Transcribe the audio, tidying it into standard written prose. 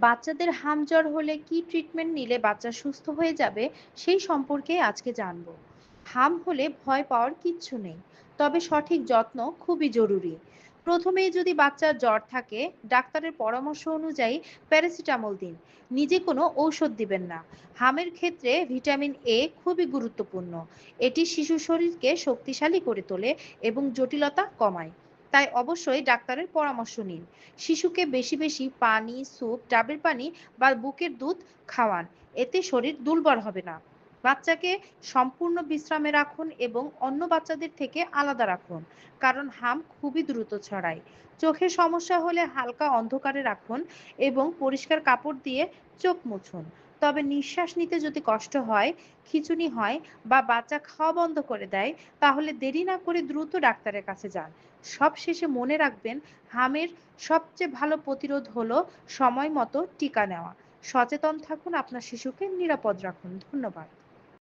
বাচ্চাদের হাম জ্বর হলে কি ট্রিটমেন্ট নিলে বাচ্চা সুস্থ হয়ে যাবে সেই সম্পর্কে আজকে জানবো। হাম হলে ভয় পাওয়ার কিচ্ছু নেই, তবে সঠিক যত্ন খুবই জরুরি। প্রথমেই যদি বাচ্চার জ্বর থাকে, ডাক্তারের পরামর্শ অনুযায়ী প্যারাসিটামল দিন, নিজে কোনো ঔষধ দিবেন না। হামের ক্ষেত্রে ভিটামিন এ খুবই গুরুত্বপূর্ণ। এটি শিশু শরীরকে শক্তিশালী করে তোলে এবং জটিলতা কমায়। তাই অবশ্যই ডাক্তারের পরামর্শ নিন। শিশুকে বেশি বেশি পানি, স্যুপ, ডাবের পানি বা বুকের দুধ খাওয়ান। এতে শরীর দুর্বল হবে না। বাচ্চাকে সম্পূর্ণ বিশ্রামে রাখুন এবং অন্য বাচ্চাদের থেকে আলাদা রাখুন, কারণ হাম খুবই দ্রুত ছড়ায়। চোখের সমস্যা হলে হালকা অন্ধকারে রাখুন এবং পরিষ্কার কাপড় দিয়ে চোখ মুছুন। তবে নিঃশ্বাস নিতে যদি কষ্ট হয়, খিঁচুনি হয় বা বাচ্চা খাওয়া বন্ধ করে দেয়, তাহলে দেরি না করে দ্রুত ডাক্তারের কাছে যান। সবশেষে মনে রাখবেন, হামের সবচেয়ে ভালো প্রতিরোধ হলো সময় মতো টিকা নেওয়া। সচেতন থাকুন, আপনার শিশুকে নিরাপদ রাখুন। ধন্যবাদ।